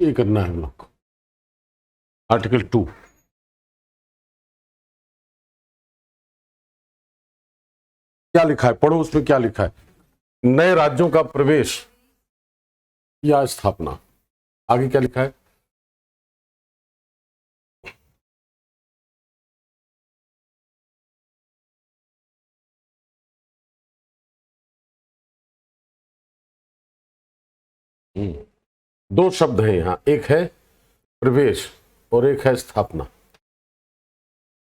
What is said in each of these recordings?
ये करना है हम लोग को। आर्टिकल 2 क्या लिखा है, पढ़ो उसमें क्या लिखा है। नए राज्यों का प्रवेश या स्थापना। आगे क्या लिखा है? दो शब्द हैं यहां, एक है प्रवेश और एक है स्थापना।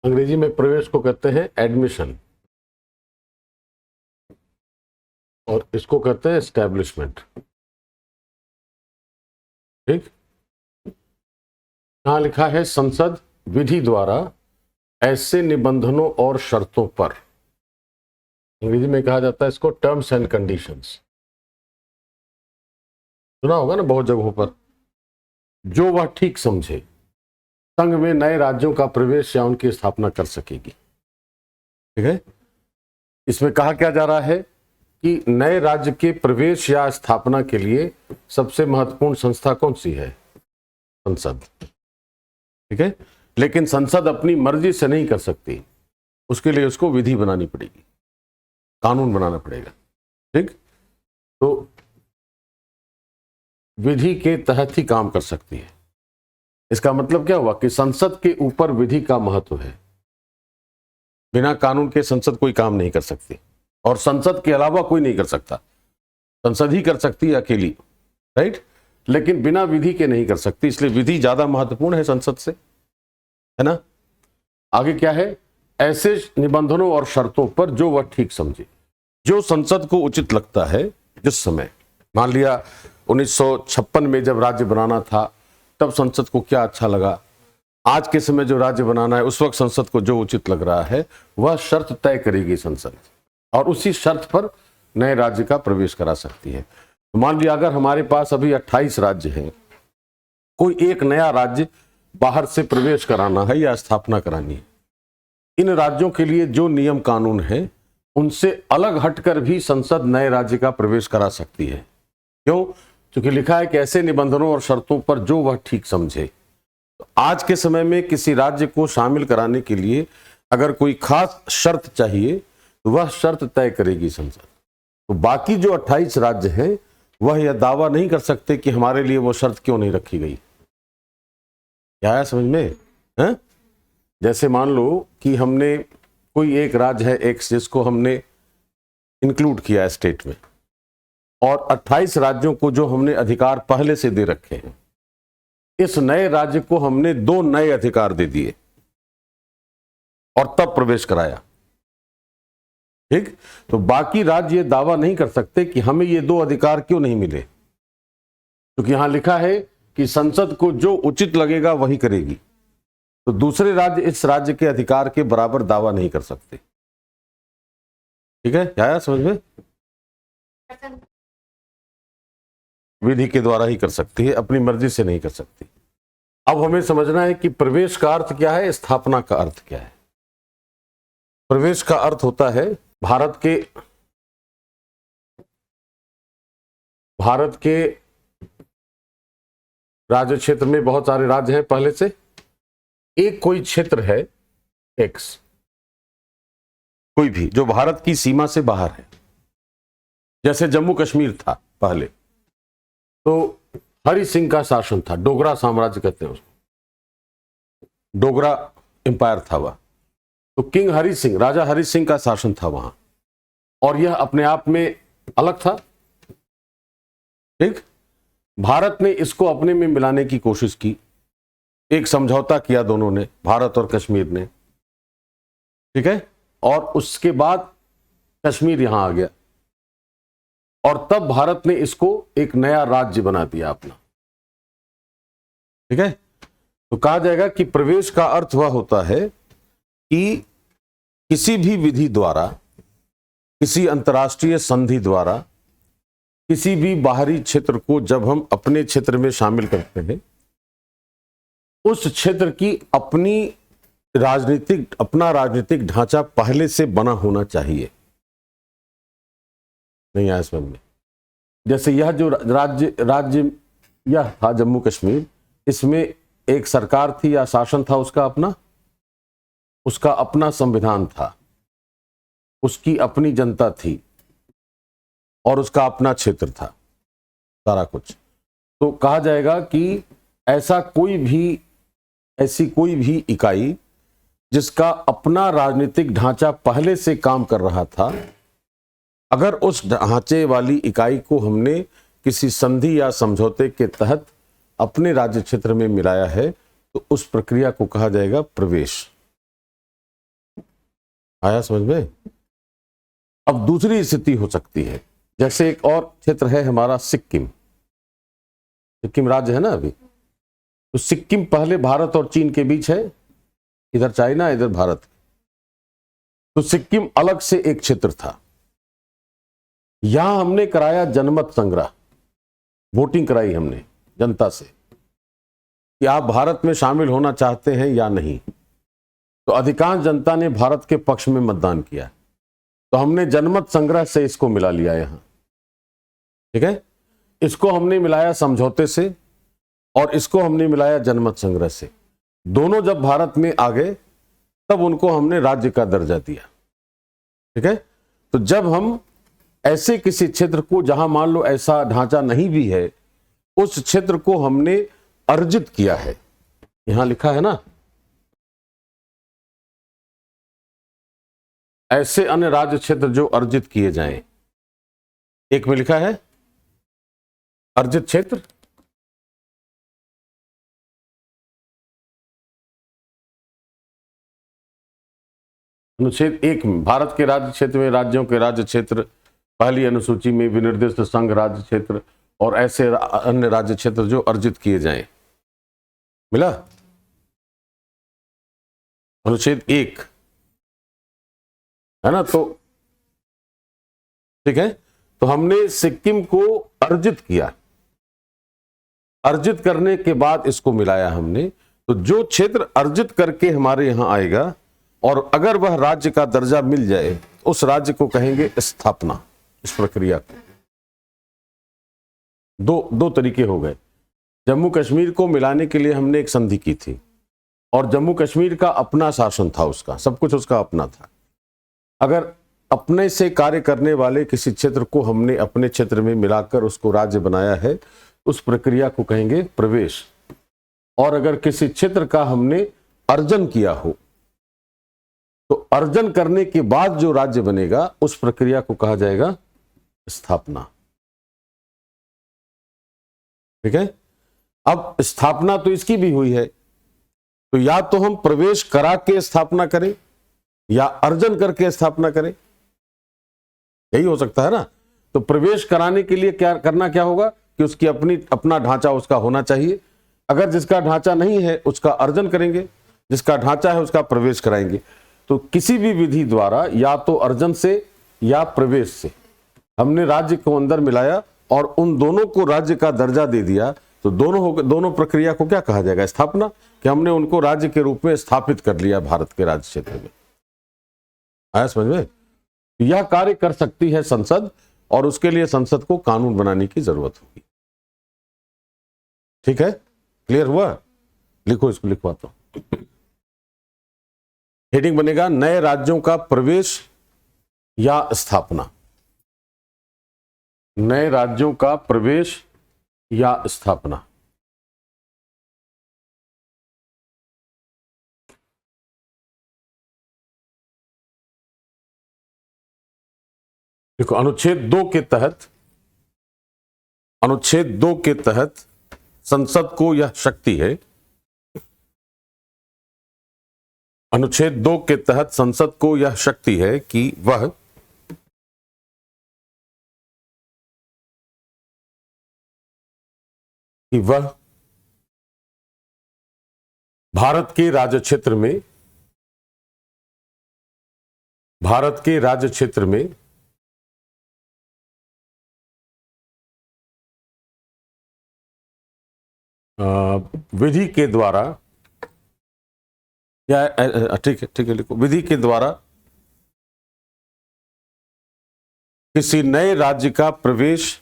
अंग्रेजी में प्रवेश को कहते हैं एडमिशन और इसको कहते हैं एस्टैब्लिशमेंट। ठीक, यहां लिखा है संसद विधि द्वारा ऐसे निबंधनों और शर्तों पर, अंग्रेजी में कहा जाता है इसको टर्म्स एंड कंडीशंस। सुना होगा ना बहुत जगहों पर। जो वह ठीक समझे संघ में नए राज्यों का प्रवेश या उनकी स्थापना कर सकेगी। ठीक है, इसमें कहा क्या जा रहा है कि नए राज्य के प्रवेश या स्थापना के लिए सबसे महत्वपूर्ण संस्था कौन सी है? संसद। ठीक है, लेकिन संसद अपनी मर्जी से नहीं कर सकती, उसके लिए उसको विधि बनानी पड़ेगी, कानून बनाना पड़ेगा। ठीक, तो विधि के तहत ही काम कर सकती है। इसका मतलब क्या हुआ कि संसद के ऊपर विधि का महत्व है। बिना कानून के संसद कोई काम नहीं कर सकती और संसद के अलावा कोई नहीं कर सकता। संसद ही कर सकती है अकेली, राइट, लेकिन बिना विधि के नहीं कर सकती, इसलिए विधि ज्यादा महत्वपूर्ण है संसद से, है ना। आगे क्या है? ऐसे निबंधनों और शर्तों पर जो वह ठीक समझे, जो संसद को उचित लगता है। जिस समय मान लिया 1956 में जब राज्य बनाना था तब संसद को क्या अच्छा लगा, आज के समय जो राज्य बनाना है उस वक्त संसद को जो उचित लग रहा है वह शर्त तय करेगी संसद, और उसी शर्त पर नए राज्य का प्रवेश करा सकती है। तो मान लिया अगर हमारे पास अभी 28 राज्य हैं, कोई एक नया राज्य बाहर से प्रवेश कराना है या स्थापना करानी है, इन राज्यों के लिए जो नियम कानून है उनसे अलग हटकर भी संसद नए राज्य का प्रवेश करा सकती है। क्यों? क्योंकि लिखा है कि ऐसे निबंधनों और शर्तों पर जो वह ठीक समझे। तो आज के समय में किसी राज्य को शामिल कराने के लिए अगर कोई खास शर्त चाहिए तो वह शर्त तय करेगी संसद। तो बाकी जो 28 राज्य हैं वह यह दावा नहीं कर सकते कि हमारे लिए वो शर्त क्यों नहीं रखी गई। क्या आया समझ में? है? जैसे मान लो कि हमने कोई एक राज्य है एक्स जिसको हमने इंक्लूड किया है स्टेट में, और 28 राज्यों को जो हमने अधिकार पहले से दे रखे हैं, इस नए राज्य को हमने 2 नए अधिकार दे दिए और तब प्रवेश कराया। ठीक, तो बाकी राज्य ये दावा नहीं कर सकते कि हमें ये 2 अधिकार क्यों नहीं मिले, क्योंकि यहां लिखा है कि संसद को जो उचित लगेगा वही करेगी। तो दूसरे राज्य इस राज्य के अधिकार के बराबर दावा नहीं कर सकते। ठीक है, क्या आया समझ में? विधि के द्वारा ही कर सकती है, अपनी मर्जी से नहीं कर सकती। अब हमें समझना है कि प्रवेश का अर्थ क्या है, स्थापना का अर्थ क्या है। प्रवेश का अर्थ होता है भारत के राज्य क्षेत्र में बहुत सारे राज्य हैं पहले से, एक कोई क्षेत्र है एक्स, कोई भी जो भारत की सीमा से बाहर है, जैसे जम्मू कश्मीर था पहले, तो हरि सिंह का शासन था, डोगरा साम्राज्य कहते हैं उसको, डोगरा एम्पायर था वह। तो किंग हरि सिंह, राजा हरि सिंह का शासन था वहां, और यह अपने आप में अलग था। ठीक, भारत ने इसको अपने में मिलाने की कोशिश की, एक समझौता किया दोनों ने, भारत और कश्मीर ने। ठीक है, और उसके बाद कश्मीर यहां आ गया और तब भारत ने इसको एक नया राज्य बना दिया अपना। ठीक है, तो कहा जाएगा कि प्रवेश का अर्थ वह होता है कि किसी भी विधि द्वारा, किसी अंतर्राष्ट्रीय संधि द्वारा, किसी भी बाहरी क्षेत्र को जब हम अपने क्षेत्र में शामिल करते हैं, उस क्षेत्र की अपना राजनीतिक ढांचा पहले से बना होना चाहिए। नहीं आया समझ में? जैसे यह जो राज्य यह था जम्मू कश्मीर। इसमें एक सरकार थी या शासन था उसका अपना संविधान था, उसकी अपनी जनता थी और उसका अपना क्षेत्र था, सारा कुछ। तो कहा जाएगा कि ऐसी कोई भी इकाई जिसका अपना राजनीतिक ढांचा पहले से काम कर रहा था, अगर उस ढांचे वाली इकाई को हमने किसी संधि या समझौते के तहत अपने राज्य क्षेत्र में मिलाया है तो उस प्रक्रिया को कहा जाएगा प्रवेश। आया समझ में? अब दूसरी स्थिति हो सकती है, जैसे एक और क्षेत्र है हमारा सिक्किम राज्य है ना अभी, तो सिक्किम पहले भारत और चीन के बीच है, इधर चाइना इधर भारत। तो सिक्किम अलग से एक क्षेत्र था। यहां हमने कराया जनमत संग्रह, वोटिंग कराई हमने जनता से कि आप भारत में शामिल होना चाहते हैं या नहीं। तो अधिकांश जनता ने भारत के पक्ष में मतदान किया, तो हमने जनमत संग्रह से इसको मिला लिया यहां, ठीक है। इसको हमने मिलाया समझौते से और इसको हमने मिलाया जनमत संग्रह से। दोनों जब भारत में आ गए तब उनको हमने राज्य का दर्जा दिया, ठीक है। तो जब हम ऐसे किसी क्षेत्र को, जहां मान लो ऐसा ढांचा नहीं भी है, उस क्षेत्र को हमने अर्जित किया है, यहां लिखा है ना, ऐसे अन्य राज्य क्षेत्र जो अर्जित किए जाएं, एक में लिखा है अर्जित क्षेत्र, अनुच्छेद 1 में भारत के राज्य क्षेत्र में राज्यों के राज्य क्षेत्र, पहली अनुसूची में विनिर्दिष्ट संघ राज्य क्षेत्र और ऐसे अन्य राज्य क्षेत्र जो अर्जित किए जाएं, मिला अनुच्छेद 1 है ना। तो ठीक है, तो हमने सिक्किम को अर्जित किया, अर्जित करने के बाद इसको मिलाया हमने। तो जो क्षेत्र अर्जित करके हमारे यहां आएगा और अगर वह राज्य का दर्जा मिल जाए, उस राज्य को कहेंगे स्थापना। इस प्रक्रिया को दो तरीके हो गए। जम्मू कश्मीर को मिलाने के लिए हमने एक संधि की थी और जम्मू कश्मीर का अपना शासन था, उसका सब कुछ उसका अपना था। अगर अपने से कार्य करने वाले किसी क्षेत्र को हमने अपने क्षेत्र में मिलाकर उसको राज्य बनाया है, उस प्रक्रिया को कहेंगे प्रवेश। और अगर किसी क्षेत्र का हमने अर्जन किया हो, तो अर्जन करने के बाद जो राज्य बनेगा उस प्रक्रिया को कहा जाएगा स्थापना, ठीक है। अब स्थापना तो इसकी भी हुई है, तो या तो हम प्रवेश करा के स्थापना करें या अर्जन करके स्थापना करें, यही हो सकता है ना। तो प्रवेश कराने के लिए क्या होगा कि उसकी अपना ढांचा उसका होना चाहिए। अगर जिसका ढांचा नहीं है उसका अर्जन करेंगे, जिसका ढांचा है उसका प्रवेश कराएंगे। तो किसी भी विधि द्वारा या तो अर्जन से या प्रवेश से हमने राज्य को अंदर मिलाया और उन दोनों को राज्य का दर्जा दे दिया, तो दोनों प्रक्रिया को क्या कहा जाएगा? स्थापना। कि हमने उनको राज्य के रूप में स्थापित कर लिया भारत के राज्य क्षेत्र में। आया समझ में? यह कार्य कर सकती है संसद और उसके लिए संसद को कानून बनाने की जरूरत होगी। ठीक है, क्लियर हुआ? लिखो, इसको लिखवाता हूं। हेडिंग बनेगा नए राज्यों का प्रवेश या स्थापना। नए राज्यों का प्रवेश या स्थापना। देखो, अनुच्छेद 2 के तहत संसद को यह शक्ति है, अनुच्छेद 2 के तहत संसद को यह शक्ति है कि वह भारत के राज्य क्षेत्र में विधि के द्वारा, या ठीक है लिखो, विधि के द्वारा किसी नए राज्य का प्रवेश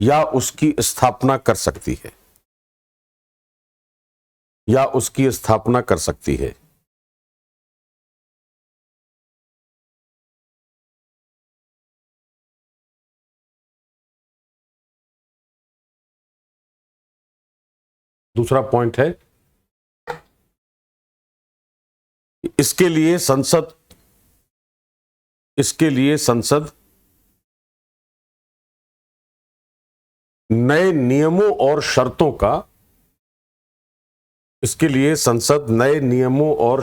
या उसकी स्थापना कर सकती है। या उसकी स्थापना कर सकती है। दूसरा पॉइंट है, इसके लिए संसद नए नियमों और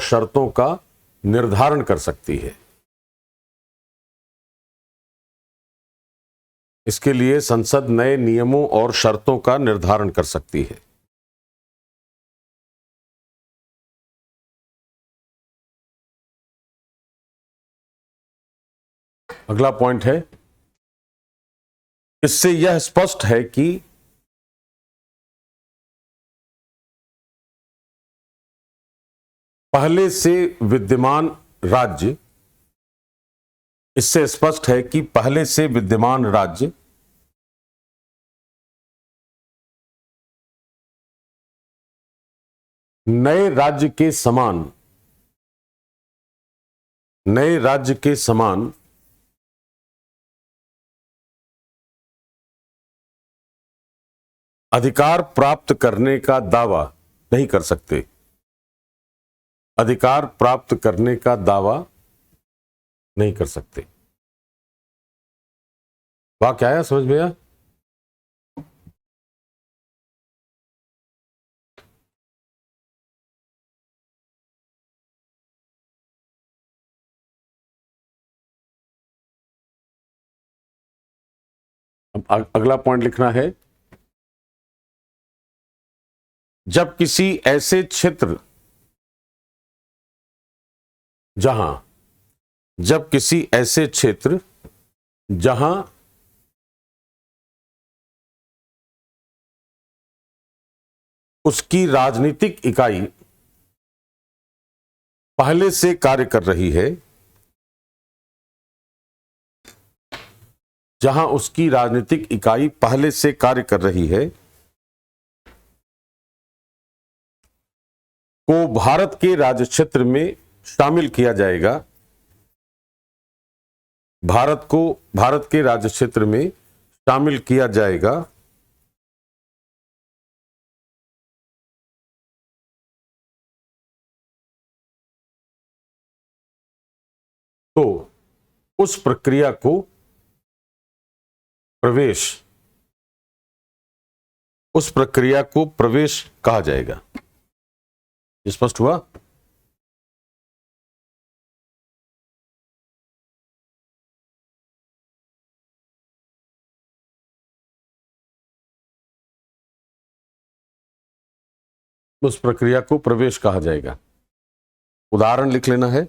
शर्तों का निर्धारण कर सकती है। इसके लिए संसद नए नियमों और शर्तों का निर्धारण कर सकती है। अगला पॉइंट है, इससे यह स्पष्ट है कि पहले से विद्यमान राज्य नए राज्य के समान अधिकार प्राप्त करने का दावा नहीं कर सकते। वाक्य आया समझ में आया? अब अगला पॉइंट लिखना है, जब किसी ऐसे क्षेत्र जहां उसकी राजनीतिक इकाई पहले से कार्य कर रही है, को भारत के राज्य क्षेत्र में शामिल किया जाएगा। भारत के राज्य क्षेत्र में शामिल किया जाएगा। तो उस प्रक्रिया को प्रवेश कहा जाएगा। स्पष्ट हुआ? उस प्रक्रिया को प्रवेश कहा जाएगा। उदाहरण लिख लेना है,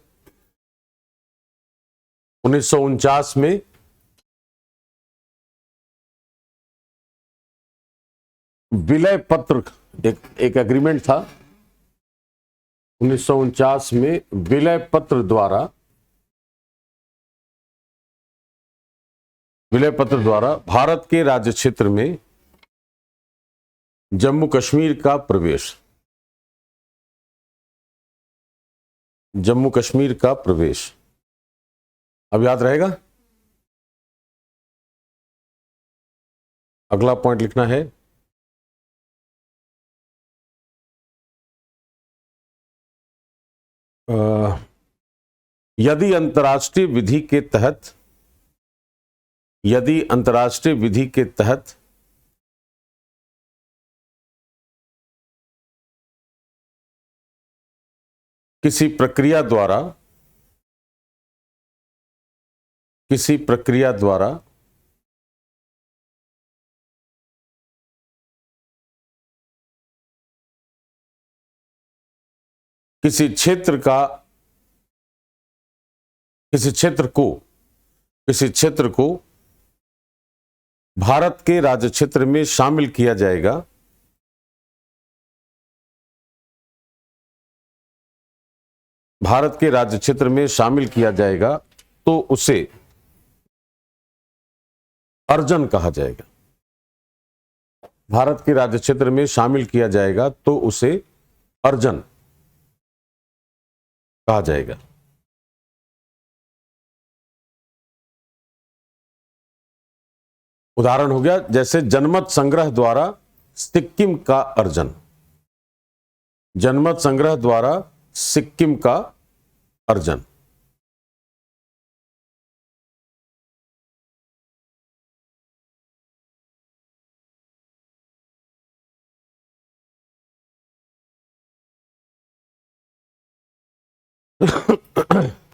1949 में विलय पत्र एक एग्रीमेंट था। 1949 में विलय पत्र द्वारा भारत के राज्य क्षेत्र में जम्मू कश्मीर का प्रवेश अब याद रहेगा। अगला पॉइंट लिखना है, यदि अंतर्राष्ट्रीय विधि के तहत किसी प्रक्रिया द्वारा किसी क्षेत्र को भारत के राज्य क्षेत्र में शामिल किया जाएगा, तो उसे अर्जन कहा जाएगा। भारत के राज्य क्षेत्र में शामिल किया जाएगा तो उसे अर्जन कहा जाएगा। उदाहरण हो गया जैसे जनमत संग्रह द्वारा सिक्किम का अर्जन, जनमत संग्रह द्वारा सिक्किम का अर्जन।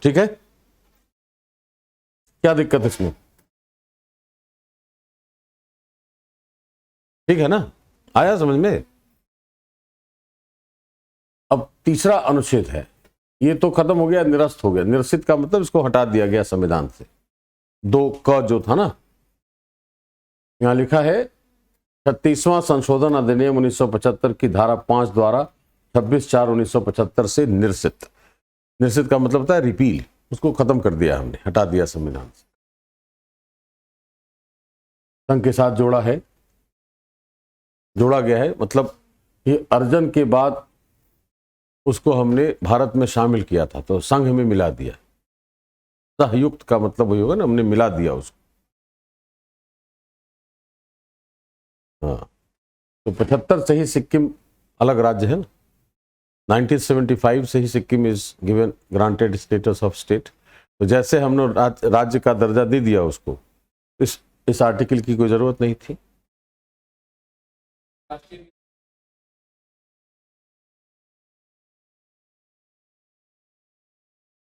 ठीक है, क्या दिक्कत है इसमें? ठीक है ना, आया समझ में? अब तीसरा अनुच्छेद है, ये तो खत्म हो गया, निरस्त हो गया। निरसित का मतलब इसको हटा दिया गया संविधान से। 2 क जो था ना, यहां लिखा है 36वां संशोधन अधिनियम 1975 की धारा 5 द्वारा 26/4/1975 से निरसित। निरसित का मतलब होता है रिपील, उसको खत्म कर दिया हमने, हटा दिया संविधान से। संघ के साथ जोड़ा गया है, मतलब ये अर्जन के बाद उसको हमने भारत में शामिल किया था, तो संघ में मिला दिया। सहयुक्त का मतलब वही होगा ना, हमने मिला दिया उसको। हाँ, तो 75 से ही सिक्किम अलग राज्य है ना। 1975 से ही Sikkim is given granted status of state. तो जैसे हमने राज्य का दर्जा दे दिया उसको, इस आर्टिकल की कोई जरूरत नहीं थी।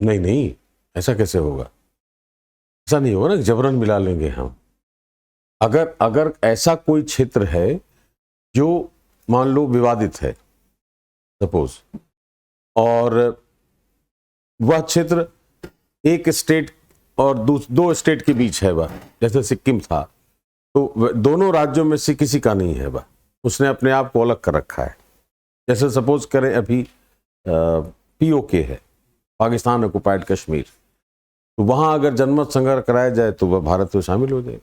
नहीं, ऐसा कैसे होगा? ऐसा नहीं होगा ना कि जबरन मिला लेंगे हम। अगर ऐसा कोई क्षेत्र है जो मान लो विवादित है सपोज, और वह क्षेत्र एक स्टेट और 2 स्टेट के बीच है, वह जैसे सिक्किम था, तो दोनों राज्यों में से किसी का नहीं है, वह उसने अपने आप को अलग कर रखा है। जैसे सपोज करें अभी POK है, पाकिस्तान ऑक्युपाइड कश्मीर, तो वहां अगर जनमत संग्रह कराया जाए तो वह भारत में शामिल हो जाए,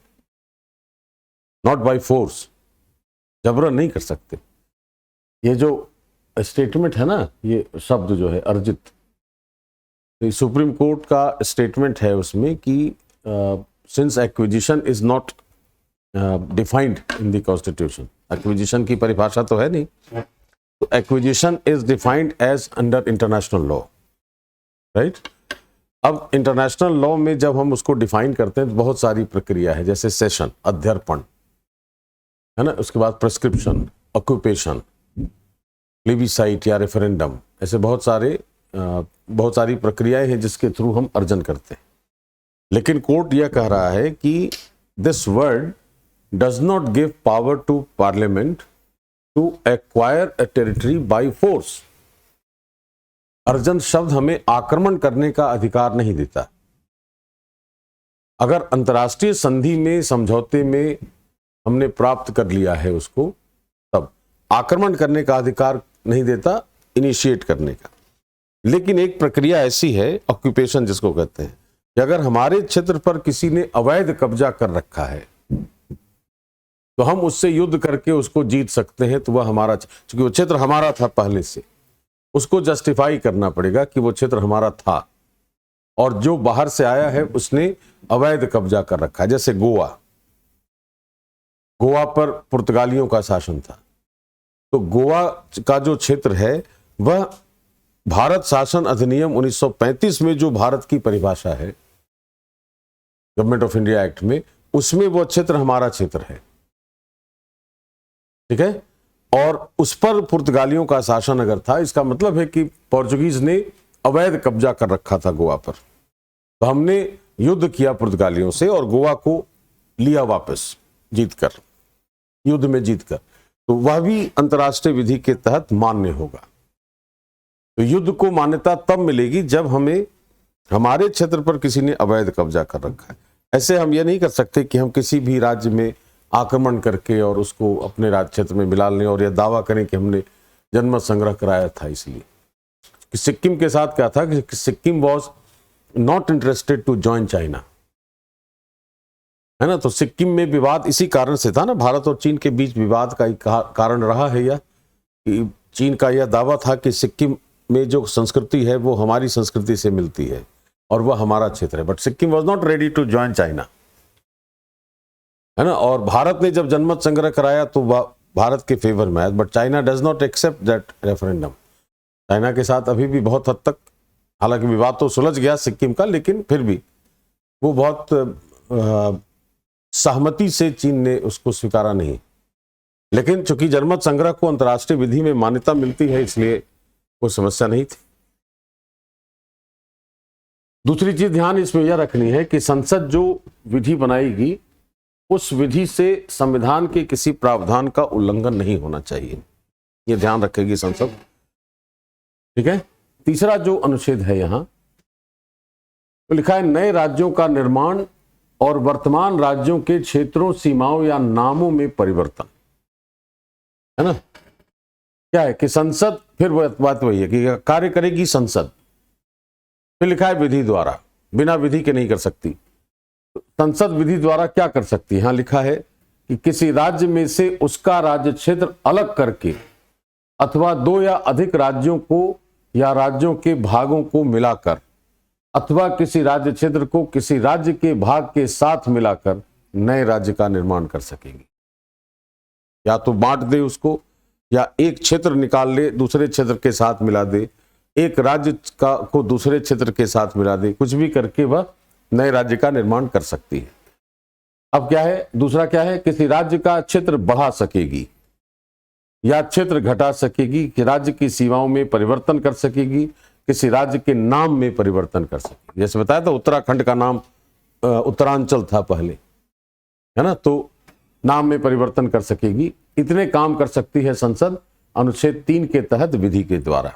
नॉट बाय फोर्स, जबरन नहीं कर सकते। ये जो स्टेटमेंट है ना, ये शब्द जो है अर्जित, तो सुप्रीम कोर्ट का स्टेटमेंट है उसमें कि since acquisition is not defined in the constitution, acquisition की परिभाषा तो है नहीं, तो acquisition is defined as under international law, right. अब इंटरनेशनल लॉ में जब हम उसको डिफाइन करते हैं तो बहुत सारी प्रक्रिया है, जैसे सेशन, अध्यर्पण है ना, उसके बाद प्रेस्क्रिप्शन, ऑक्यूपेशन, प्लेबिसाइट या रेफरेंडम, ऐसे बहुत सारी प्रक्रियाएं हैं जिसके थ्रू हम अर्जन करते हैं। लेकिन कोर्ट यह कह रहा है कि this word does not give power to parliament to acquire a territory by force. अर्जन शब्द हमें आक्रमण करने का अधिकार नहीं देता। अगर अंतर्राष्ट्रीय संधि में, समझौते में हमने प्राप्त कर लिया है उसको, तब आक्रमण करने का अधिकार नहीं देता, इनिशिएट करने का। लेकिन एक प्रक्रिया ऐसी है, ऑक्यूपेशन जिसको कहते हैं, कि अगर हमारे क्षेत्र पर किसी ने अवैध कब्जा कर रखा है तो हम उससे युद्ध करके उसको जीत सकते हैं, तो वह हमारा, क्योंकि वो क्षेत्र हमारा था पहले से, उसको जस्टिफाई करना पड़ेगा कि वो क्षेत्र हमारा था और जो बाहर से आया है उसने अवैध कब्जा कर रखा है। जैसे गोवा पर पुर्तगालियों का शासन था, तो गोवा का जो क्षेत्र है वह भारत शासन अधिनियम 1935 में जो भारत की परिभाषा है गवर्नमेंट ऑफ इंडिया एक्ट में, उसमें वो क्षेत्र हमारा क्षेत्र है, ठीक है। और उस पर पुर्तगालियों का शासन अगर था, इसका मतलब है कि पोर्चुगीज ने अवैध कब्जा कर रखा था गोवा पर, तो हमने युद्ध किया पुर्तगालियों से और गोवा को लिया वापस जीतकर, युद्ध में जीतकर, तो वह भी अंतर्राष्ट्रीय विधि के तहत मान्य होगा। तो युद्ध को मान्यता तब मिलेगी जब हमें हमारे क्षेत्र पर किसी ने अवैध कब्जा कर रखा है। ऐसे हम ये नहीं कर सकते कि हम किसी भी राज्य में आक्रमण करके और उसको अपने राज्य क्षेत्र में मिला लें और यह दावा करें कि हमने जनमत संग्रह कराया था। इसलिए कि सिक्किम के साथ क्या था कि Sikkim was not interested to join China, है ना। तो सिक्किम में विवाद इसी कारण से था ना, भारत और चीन के बीच विवाद का कारण रहा है यह कि चीन का यह दावा था कि सिक्किम में जो संस्कृति है वो हमारी संस्कृति से मिलती है और वह हमारा क्षेत्र है, but Sikkim was not ready to join China, है ना। और भारत ने जब जनमत संग्रह कराया तो भारत के फेवर में आया, but China does not accept that referendum. China के साथ अभी भी बहुत हद तक, हालांकि विवाद तो सुलझ गया सिक्किम का, लेकिन फिर भी वो बहुत सहमति से चीन ने उसको स्वीकारा नहीं। लेकिन चूंकि जनमत संग्रह को अंतर्राष्ट्रीय विधि में मान्यता मिलती है, इसलिए कोई समस्या नहीं थी। दूसरी चीज ध्यान इसमें यह रखनी है कि संसद जो विधि बनाएगी उस विधि से संविधान के किसी प्रावधान का उल्लंघन नहीं होना चाहिए, ये ध्यान रखेगी संसद। ठीक है। तीसरा जो अनुच्छेद है यहां तो लिखा है नए राज्यों का निर्माण और वर्तमान राज्यों के क्षेत्रों, सीमाओं या नामों में परिवर्तन, है ना। क्या है कि संसद, फिर बात वही है कि कार्य करेगी संसद। फिर लिखा है विधि द्वारा, बिना विधि के नहीं कर सकती। संसद विधि द्वारा क्या कर सकती है? यहां लिखा है कि किसी राज्य में से उसका राज्य क्षेत्र अलग करके अथवा दो या अधिक राज्यों को या राज्यों के भागों को मिलाकर अथवा किसी राज्य क्षेत्र को किसी राज्य के भाग के साथ मिलाकर नए राज्य का निर्माण कर सकेगी। या तो बांट दे उसको, या एक क्षेत्र निकाल ले दूसरे क्षेत्र के साथ मिला दे, एक राज्य को दूसरे क्षेत्र के साथ मिला दे, कुछ भी करके वह नए राज्य का निर्माण कर सकती है। अब क्या है, दूसरा क्या है, किसी राज्य का क्षेत्र बढ़ा सकेगी या क्षेत्र घटा सकेगी, कि राज्य की सीमाओं में परिवर्तन कर सकेगी, किसी राज्य के नाम में परिवर्तन कर सकेगी। जैसे बताया था उत्तराखंड का नाम उत्तरांचल था पहले, है ना, तो नाम में परिवर्तन कर सकेगी। इतने काम कर सकती है संसद अनुच्छेद 3 के तहत विधि के द्वारा।